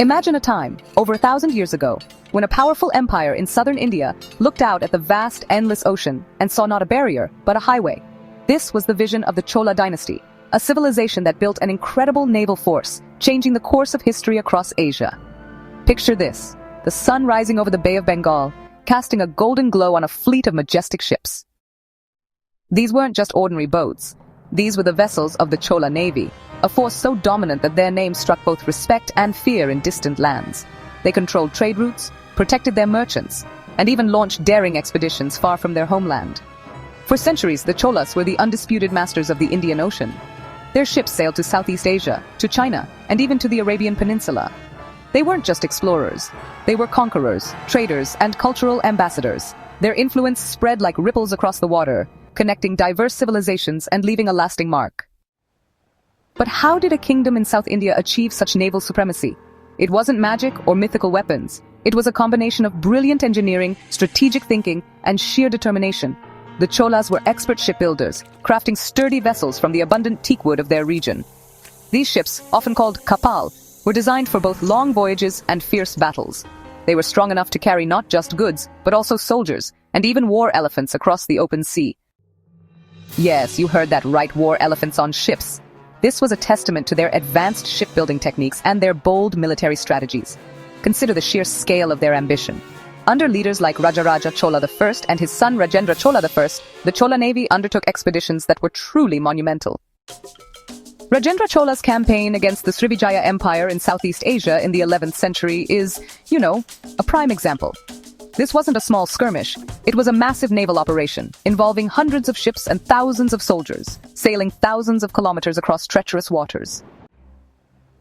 Imagine a time, over 1,000 years ago, when a powerful empire in southern India looked out at the vast, endless ocean and saw not a barrier, but a highway. This was the vision of the Chola dynasty, a civilization that built an incredible naval force, changing the course of history across Asia. Picture this, the sun rising over the Bay of Bengal, casting a golden glow on a fleet of majestic ships. These weren't just ordinary boats. These were the vessels of the Chola Navy, a force so dominant that their name struck both respect and fear in distant lands. They controlled trade routes, protected their merchants, and even launched daring expeditions far from their homeland. For centuries, the Cholas were the undisputed masters of the Indian Ocean. Their ships sailed to Southeast Asia, to China, and even to the Arabian Peninsula. They weren't just explorers. They were conquerors, traders, and cultural ambassadors. Their influence spread like ripples across the water, connecting diverse civilizations and leaving a lasting mark. But how did a kingdom in South India achieve such naval supremacy? It wasn't magic or mythical weapons. It was a combination of brilliant engineering, strategic thinking, and sheer determination. The Cholas were expert shipbuilders, crafting sturdy vessels from the abundant teakwood of their region. These ships, often called Kappal, were designed for both long voyages and fierce battles. They were strong enough to carry not just goods, but also soldiers, and even war elephants across the open sea. Yes, you heard that right, war elephants on ships. This was a testament to their advanced shipbuilding techniques and their bold military strategies. Consider the sheer scale of their ambition. Under leaders like Rajaraja Chola I and his son Rajendra Chola I, the Chola Navy undertook expeditions that were truly monumental. Rajendra Chola's campaign against the Rajaraja Empire in Southeast Asia in the 11th century is, a prime example. This wasn't a small skirmish. It was a massive naval operation, involving hundreds of ships and thousands of soldiers, sailing thousands of kilometers across treacherous waters.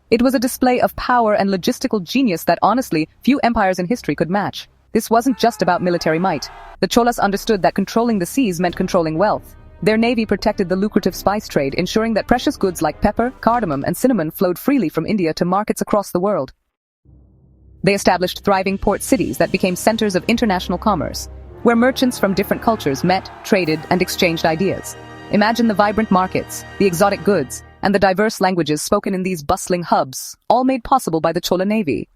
It was a display of power and logistical genius that, honestly, few empires in history could match. This wasn't just about military might. The Cholas understood that controlling the seas meant controlling wealth. Their navy protected the lucrative spice trade, ensuring that precious goods like pepper, cardamom, and cinnamon flowed freely from India to markets across the world. They established thriving port cities that became centers of international commerce, where merchants from different cultures met, traded, and exchanged ideas. Imagine the vibrant markets, the exotic goods, and the diverse languages spoken in these bustling hubs, all made possible by the Chola Navy.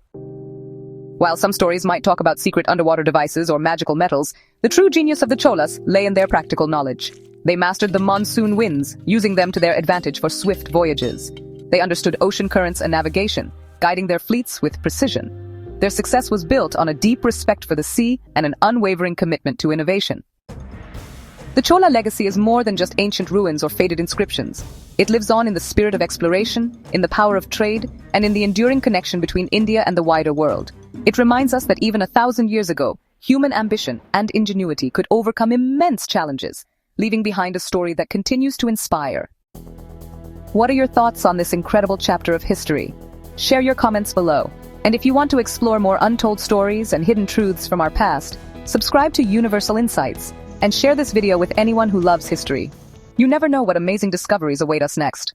While some stories might talk about secret underwater devices or magical metals, the true genius of the Cholas lay in their practical knowledge. They mastered the monsoon winds, using them to their advantage for swift voyages. They understood ocean currents and navigation, guiding their fleets with precision. Their success was built on a deep respect for the sea and an unwavering commitment to innovation. The Chola legacy is more than just ancient ruins or faded inscriptions. It lives on in the spirit of exploration, in the power of trade, and in the enduring connection between India and the wider world. It reminds us that even 1,000 years ago, human ambition and ingenuity could overcome immense challenges, leaving behind a story that continues to inspire. What are your thoughts on this incredible chapter of history? Share your comments below. And if you want to explore more untold stories and hidden truths from our past, subscribe to Universal Insights and share this video with anyone who loves history. You never know what amazing discoveries await us next.